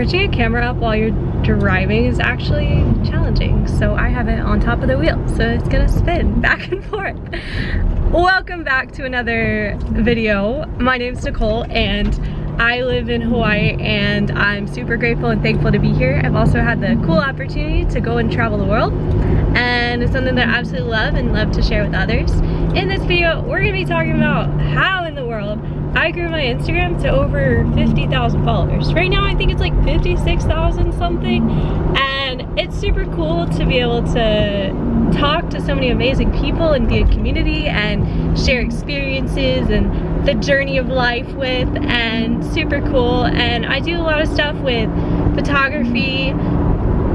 Charging a camera up while you're driving is actually challenging, so I have it on top of the wheel, so it's gonna spin back and forth. Welcome back to another video. My name's Nicole and I live in Hawaii, and I'm super grateful and thankful to be here. I've also had the cool opportunity to go and travel the world, and it's something that I absolutely love and love to share with others. In this video, we're gonna be talking about how in the world I grew my Instagram to over 50,000 followers. Right now, I think it's like 56,000 something, and it's super cool to be able to talk to so many amazing people and be a community and share experiences and the journey of life with, and super cool. And I do a lot of stuff with photography,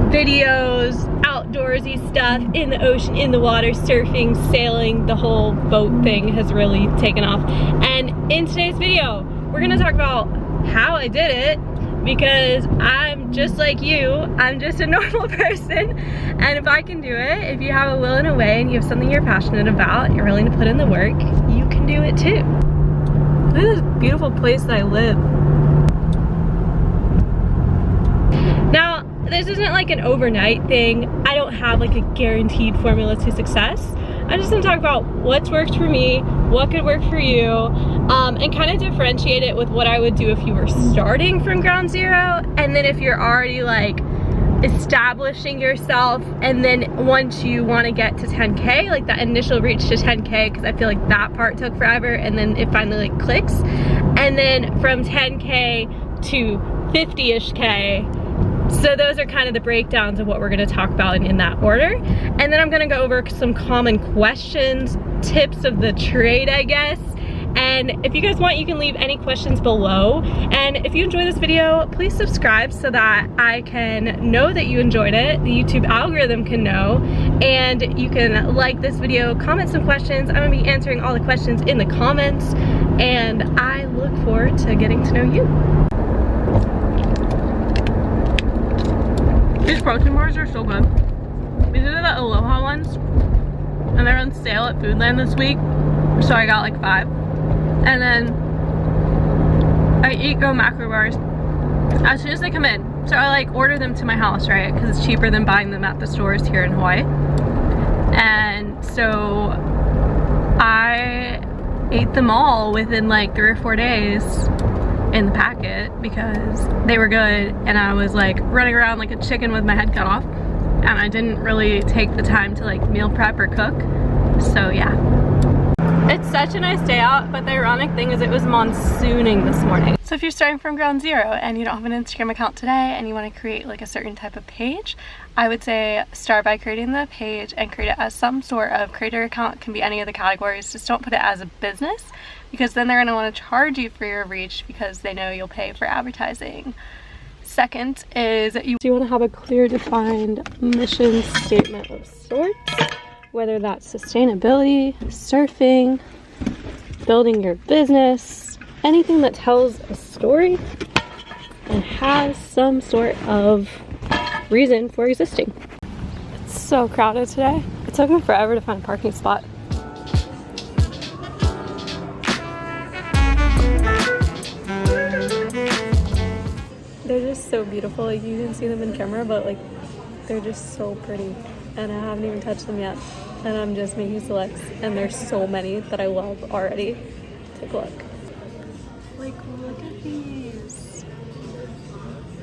videos, outdoorsy stuff, in the ocean, in the water, surfing, sailing. The whole boat thing has really taken off. And in today's video, we're gonna talk about how I did it, because I'm just like you. I'm just a normal person, and if I can do it, if you have a will and a way and you have something you're passionate about and you're willing to put in the work, you can do it too. Look at this beautiful place that I live. Now, this isn't like an overnight thing. I don't have like a guaranteed formula to success. I just want to talk about what's worked for me, what could work for you, and kind of differentiate it with what I would do if you were starting from ground zero, and then if you're already like establishing yourself, and then once you want to get to 10K, like that initial reach to 10K, because I feel like that part took forever, and then it finally like clicks, and then from 10K to 50-ish K. So those are kind of the breakdowns of what we're going to talk about in that order. And then I'm going to go over some common questions, tips of the trade, I guess. And if you guys want, you can leave any questions below. And if you enjoy this video, please subscribe so that I can know that you enjoyed it. The YouTube algorithm can know. And you can like this video, comment some questions. I'm going to be answering all the questions in the comments. And I look forward to getting to know you. These protein bars are so good. These are the Aloha ones, and they're on sale at Foodland this week, so I got like 5. And then I eat Go macro bars as soon as they come in. So I like order them to my house, right? Because it's cheaper than buying them at the stores here in Hawaii. And so I ate them all within like 3 or 4 days in the packet because they were good, and I was like running around like a chicken with my head cut off, and I didn't really take the time to like meal prep or cook. So yeah, it's such a nice day out, but the ironic thing is it was monsooning this morning. So if you're starting from ground zero and you don't have an Instagram account today and you want to create like a certain type of page, I would say start by creating the page and create it as some sort of creator account. It can be any of the categories. Just don't put it as a business, because then they're going to want to charge you for your reach because they know you'll pay for advertising. Second is you want to have a clear defined mission statement of sorts, whether that's sustainability, surfing, building your business, anything that tells a story and has some sort of reason for existing. It's so crowded today. It took me forever to find a parking spot. They're just so beautiful. Like, you can see them in camera, but like they're just so pretty, and I haven't even touched them yet, and I'm just making selects, and there's so many that I love already. Take a look. Like, look at these.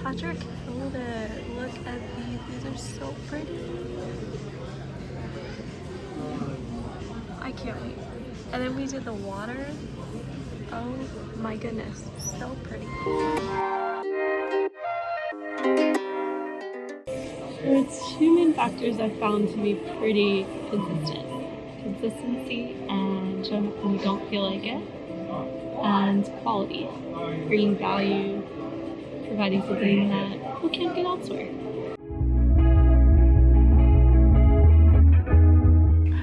Patrick killed it. Look at these. These are so pretty. I can't wait. And then we did the water. Oh my goodness, so pretty. There's 2 main factors I've found to be pretty consistent. Consistency and showing up when you don't feel like it, and quality, bringing value, providing something that people can't get elsewhere.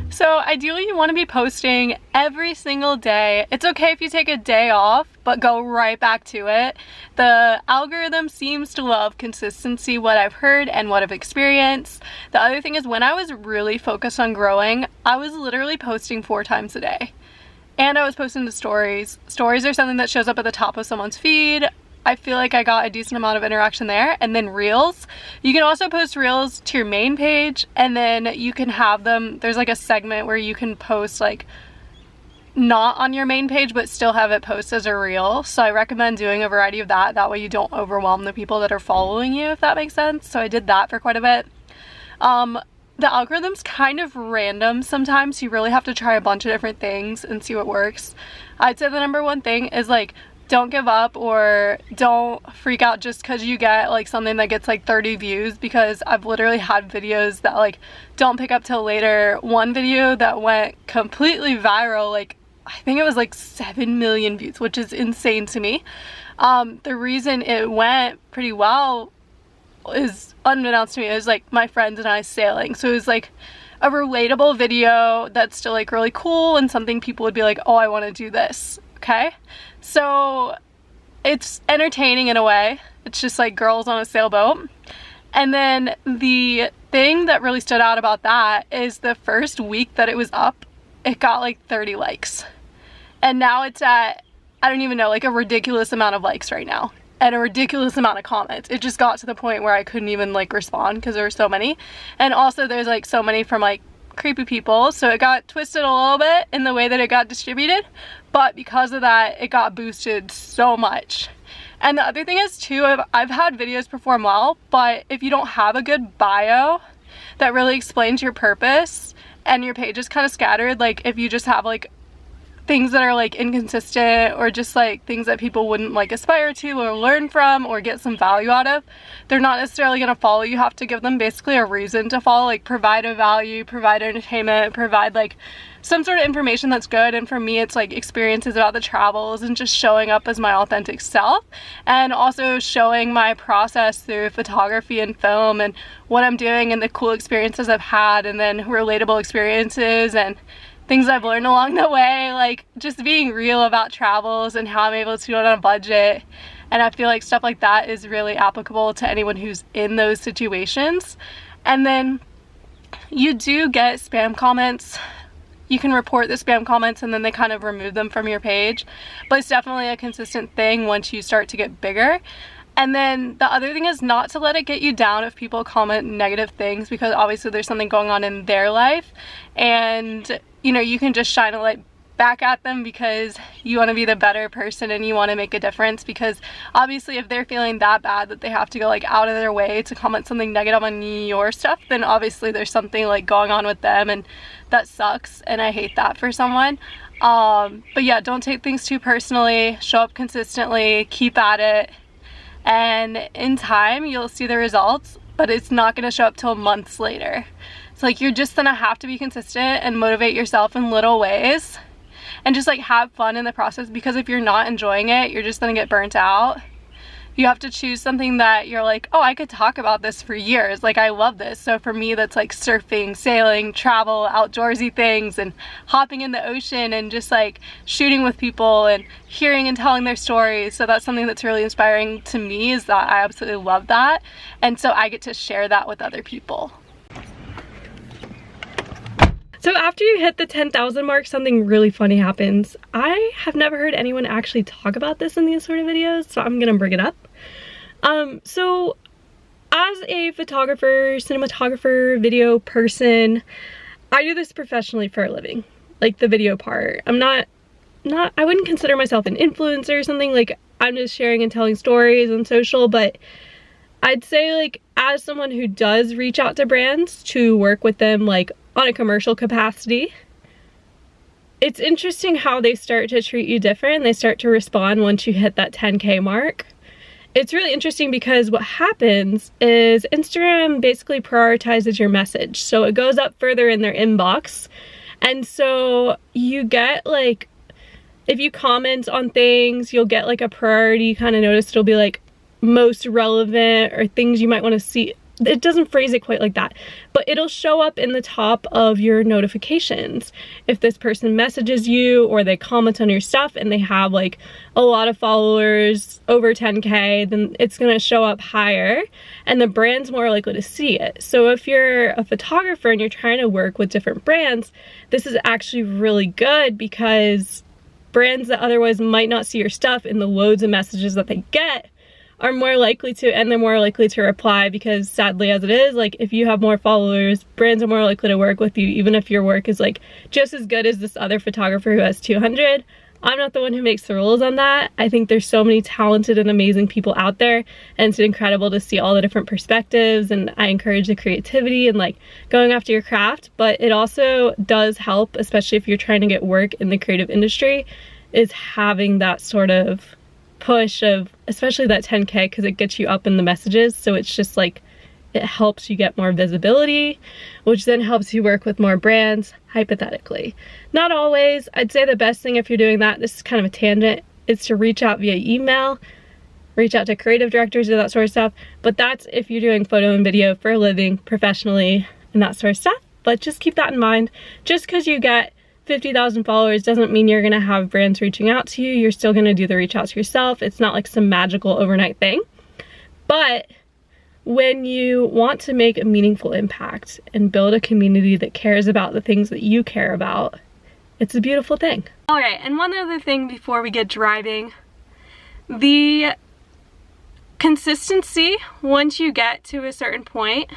So ideally you want to be posting every single day. It's okay if you take a day off, but go right back to it. The algorithm seems to love consistency, what I've heard and what I've experienced. The other thing is, when I was really focused on growing, I was literally posting 4 times a day. And I was posting to stories. Stories are something that shows up at the top of someone's feed I feel like I got a decent amount of interaction there. And then reels, you can also post reels to your main page, and then you can have them, there's like a segment where you can post like not on your main page but still have it post as a reel. So I recommend doing a variety of that way you don't overwhelm the people that are following you, if that makes sense. So I did that for quite a bit. The algorithm's kind of random sometimes. You really have to try a bunch of different things and see what works. I'd say the number one thing is like, don't give up or don't freak out just because you get like something that gets like 30 views, because I've literally had videos that like don't pick up till later. One video that went completely viral, like I think it was like 7 million views, which is insane to me. The reason it went pretty well is unbeknownst to me. It was like my friends and I sailing, so it was like a relatable video that's still like really cool and something people would be like, oh, I want to do this. Okay, so it's entertaining in a way. It's just like girls on a sailboat. And then the thing that really stood out about that is the first week that it was up, it got like 30 likes, and now it's at, I don't even know, like a ridiculous amount of likes right now, and a ridiculous amount of comments. It just got to the point where I couldn't even like respond because there were so many. And also there's like so many from like creepy people, so it got twisted a little bit in the way that it got distributed, but because of that it got boosted so much. And the other thing is too, I've had videos perform well, but if you don't have a good bio that really explains your purpose and your page is kind of scattered, like if you just have like things that are like inconsistent or just like things that people wouldn't like aspire to or learn from or get some value out of, they're not necessarily going to follow. You have to give them basically a reason to follow, like provide a value, provide entertainment, provide like some sort of information that's good. And for me, it's like experiences about the travels and just showing up as my authentic self, and also showing my process through photography and film and what I'm doing and the cool experiences I've had, and then relatable experiences and things I've learned along the way, like just being real about travels and how I'm able to do it on a budget. And I feel like stuff like that is really applicable to anyone who's in those situations. And then you do get spam comments. You can report the spam comments and then they kind of remove them from your page, but it's definitely a consistent thing once you start to get bigger. And then the other thing is not to let it get you down if people comment negative things, because obviously there's something going on in their life, and you know, you can just shine a light back at them because you want to be the better person and you want to make a difference. Because obviously if they're feeling that bad that they have to go like out of their way to comment something negative on your stuff, then obviously there's something like going on with them, and that sucks, and I hate that for someone. But yeah, don't take things too personally, show up consistently, keep at it, and in time you'll see the results, but it's not going to show up till months later. So like you're just gonna have to be consistent and motivate yourself in little ways and just like have fun in the process, because if you're not enjoying it, you're just gonna get burnt out. You have to choose something that you're like, oh, I could talk about this for years, like I love this. So for me, that's like surfing, sailing, travel, outdoorsy things, and hopping in the ocean and just like shooting with people and hearing and telling their stories. So that's something that's really inspiring to me, is that I absolutely love that, and so I get to share that with other people. So after you hit the 10,000 mark, something really funny happens. I have never heard anyone actually talk about this in these sort of videos, so I'm gonna bring it up. So as a photographer, cinematographer, video person, I do this professionally for a living, like the video part. I wouldn't consider myself an influencer or something, like I'm just sharing and telling stories on social, but I'd say like as someone who does reach out to brands to work with them like on a commercial capacity, it's interesting how they start to treat you different. They start to respond once you hit that 10K mark. It's really interesting because what happens is Instagram basically prioritizes your message. So it goes up further in their inbox. And so you get like, if you comment on things, you'll get like a priority kind of notice. It'll be like most relevant or things you might want to see. It doesn't phrase it quite like that, but it'll show up in the top of your notifications. If this person messages you or they comment on your stuff and they have like a lot of followers, over 10K, then it's gonna show up higher and the brand's more likely to see it. So if you're a photographer and you're trying to work with different brands, this is actually really good, because brands that otherwise might not see your stuff in the loads of messages that they get are more likely to, and they're more likely to reply, because sadly as it is, like if you have more followers, brands are more likely to work with you, even if your work is like just as good as this other photographer who has 200. I'm not the one who makes the rules on that. I think there's so many talented and amazing people out there, and it's incredible to see all the different perspectives, and I encourage the creativity and like going after your craft. But it also does help, especially if you're trying to get work in the creative industry, is having that sort of push of, especially that 10K, because it gets you up in the messages. So it's just like, it helps you get more visibility, which then helps you work with more brands, hypothetically. Not always. I'd say the best thing if you're doing that, this is kind of a tangent, is to reach out via email, reach out to creative directors or that sort of stuff. But that's if you're doing photo and video for a living, professionally, and that sort of stuff. But just keep that in mind. Just because you get 50,000 followers doesn't mean you're gonna have brands reaching out to you. You're still gonna do the reach outs yourself. It's not like some magical overnight thing. But when you want to make a meaningful impact and build a community that cares about the things that you care about, it's a beautiful thing. Okay, and one other thing before we get driving, the consistency, once you get to a certain point,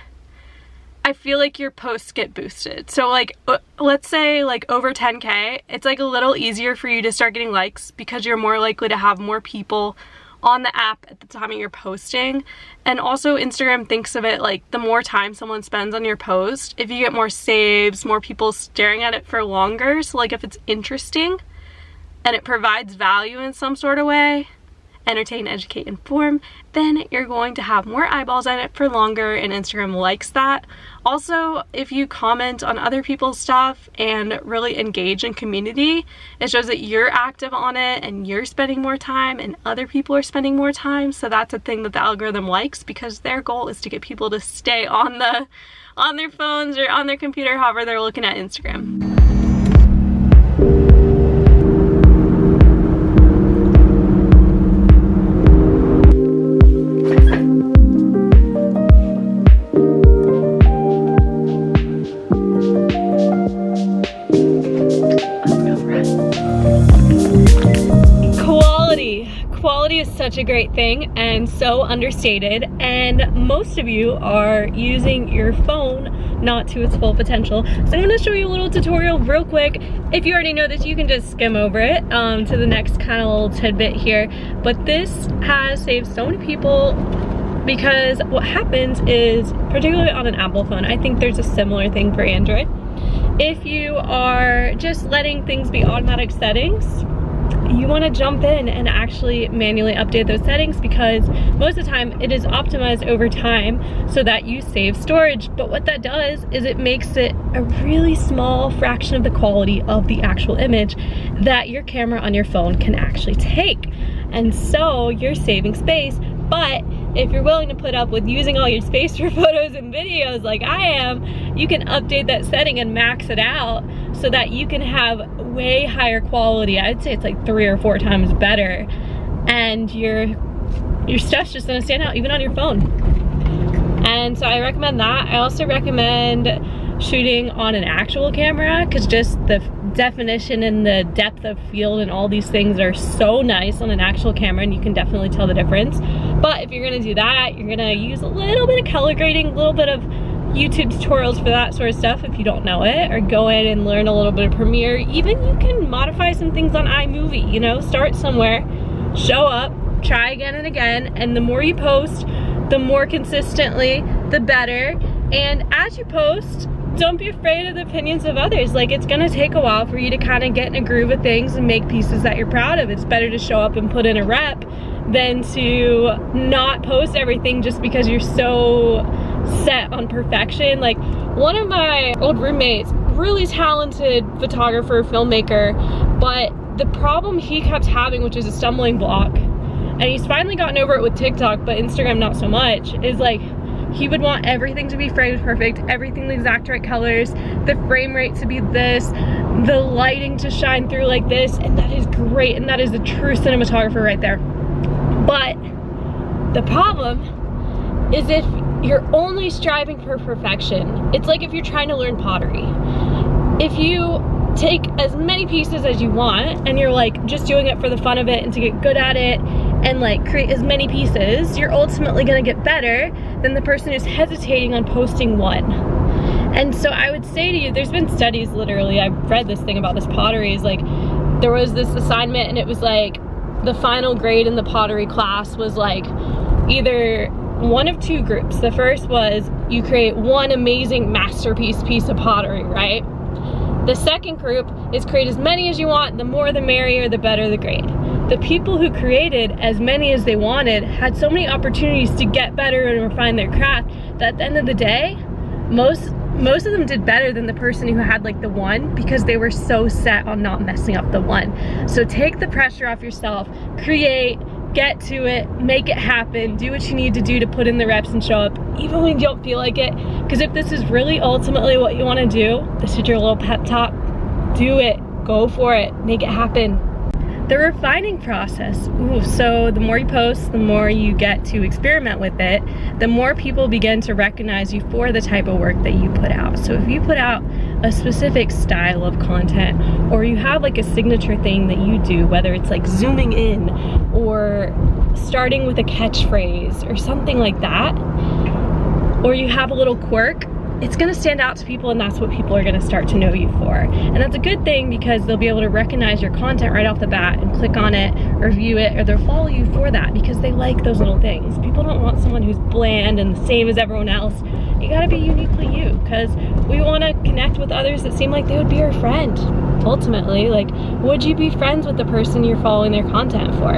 I feel like your posts get boosted. So like, let's say like over 10K, it's like a little easier for you to start getting likes because you're more likely to have more people on the app at the time of your posting. And also Instagram thinks of it like the more time someone spends on your post, if you get more saves, more people staring at it for longer. So like if it's interesting and it provides value in some sort of way, entertain, educate, inform, then you're going to have more eyeballs on it for longer, and Instagram likes that. Also, if you comment on other people's stuff and really engage in community, it shows that you're active on it and you're spending more time and other people are spending more time. So that's a thing that the algorithm likes, because their goal is to get people to stay on their phones or on their computer, however they're looking at Instagram. Quality is such a great thing and so understated, and most of you are using your phone not to its full potential. So I'm going to show you a little tutorial real quick. If you already know this, you can just skim over it to the next kind of little tidbit here. But this has saved so many people, because what happens is, particularly on an Apple phone, I think there's a similar thing for Android. If you are just letting things be automatic settings, you want to jump in and actually manually update those settings, because most of the time it is optimized over time so that you save storage. But what that does is it makes it a really small fraction of the quality of the actual image that your camera on your phone can actually take. And so you're saving space. But if you're willing to put up with using all your space for photos and videos like I am, you can update that setting and max it out so that you can have way higher quality. I'd say it's like 3 or 4 times better, and your stuff's just gonna stand out even on your phone. And so I recommend that. I also recommend shooting on an actual camera, because just the definition and the depth of field and all these things are so nice on an actual camera, and you can definitely tell the difference. But if you're gonna do that, you're gonna use a little bit of color grading, a little bit of YouTube tutorials for that sort of stuff if you don't know it, or go in and learn a little bit of Premiere. Even you can modify some things on iMovie, you know, start somewhere, show up, try again and again, and the more you post, the more consistently, the better. And as you post, don't be afraid of the opinions of others. Like, it's gonna take a while for you to kind of get in a groove of things and make pieces that you're proud of. It's better to show up and put in a rep than to not post everything just because you're so set on perfection. Like, one of my old roommates, really talented photographer, filmmaker, but the problem he kept having, which is a stumbling block, and he's finally gotten over it with TikTok, but Instagram not so much, is like, he would want everything to be framed perfect, everything the exact right colors, the frame rate to be this, the lighting to shine through like this, and that is great, and that is a true cinematographer right there. But the problem is if you're only striving for perfection, it's like if you're trying to learn pottery. If you take as many pieces as you want and you're like just doing it for the fun of it and to get good at it, and like create as many pieces, you're ultimately gonna get better than the person who's hesitating on posting one. And so I would say to you, there's been studies, literally, I read this thing about this pottery, is like, there was this assignment and it was like, the final grade in the pottery class was like, either one of two groups. The first was, you create one amazing masterpiece piece of pottery, right? The second group is create as many as you want, the more the merrier, the better the grade. The people who created as many as they wanted had so many opportunities to get better and refine their craft that at the end of the day, most of them did better than the person who had like the one, because they were so set on not messing up the one. So take the pressure off yourself, create, get to it, make it happen, do what you need to do to put in the reps and show up, even when you don't feel like it. Because if this is really ultimately what you want to do, this is your little pep talk, do it, go for it, make it happen. The refining process. Ooh, so the more you post, the more you get to experiment with it, the more people begin to recognize you for the type of work that you put out. So if you put out a specific style of content, or you have like a signature thing that you do, whether it's like zooming in or starting with a catchphrase or something like that, or you have a little quirk, it's gonna stand out to people, and that's what people are gonna start to know you for. And that's a good thing, because they'll be able to recognize your content right off the bat and click on it or view it, or they'll follow you for that because they like those little things. People don't want someone who's bland and the same as everyone else. You gotta be uniquely you, because we wanna connect with others that seem like they would be your friend. Ultimately, like, would you be friends with the person you're following their content for?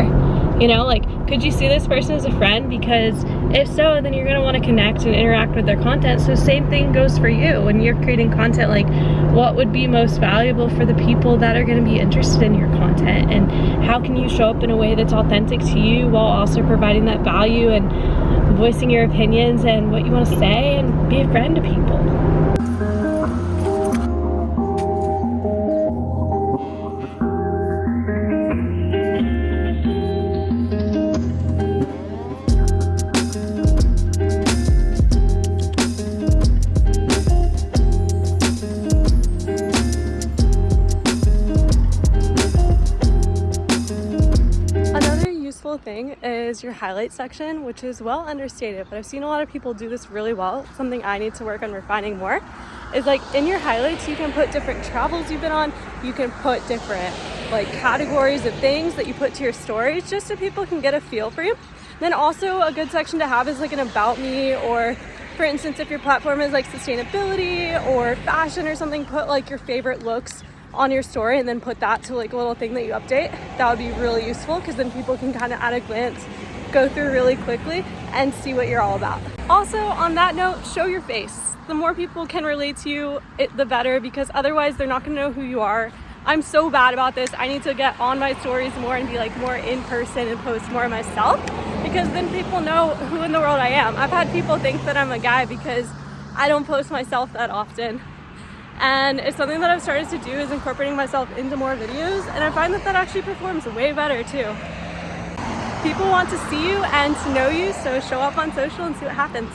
You know, like, could you see this person as a friend? Because if so, then you're gonna wanna connect and interact with their content. So same thing goes for you when you're creating content. Like, what would be most valuable for the people that are gonna be interested in your content? And how can you show up in a way that's authentic to you while also providing that value and voicing your opinions and what you wanna say, and be a friend to people? Thing is your highlight section, which is well understated, but I've seen a lot of people do this really well. It's something I need to work on refining more. Is like, in your highlights you can put different travels you've been on, you can put different like categories of things that you put to your stories, just so people can get a feel for you. Then also a good section to have is like an about me, or for instance, if your platform is like sustainability or fashion or something, put like your favorite looks on your story and then put that to like a little thing that you update. That would be really useful, because then people can kind of at a glance go through really quickly and see what you're all about. Also, on that note, show your face. The more people can relate to you, the better, because otherwise they're not going to know who you are. I'm so bad about this. I need to get on my stories more and be like more in person and post more of myself, because then people know who in the world I am. I've had people think that I'm a guy because I don't post myself that often. And it's something that I've started to do, is incorporating myself into more videos, and I find that that actually performs way better too. People want to see you and to know you, so show up on social and see what happens.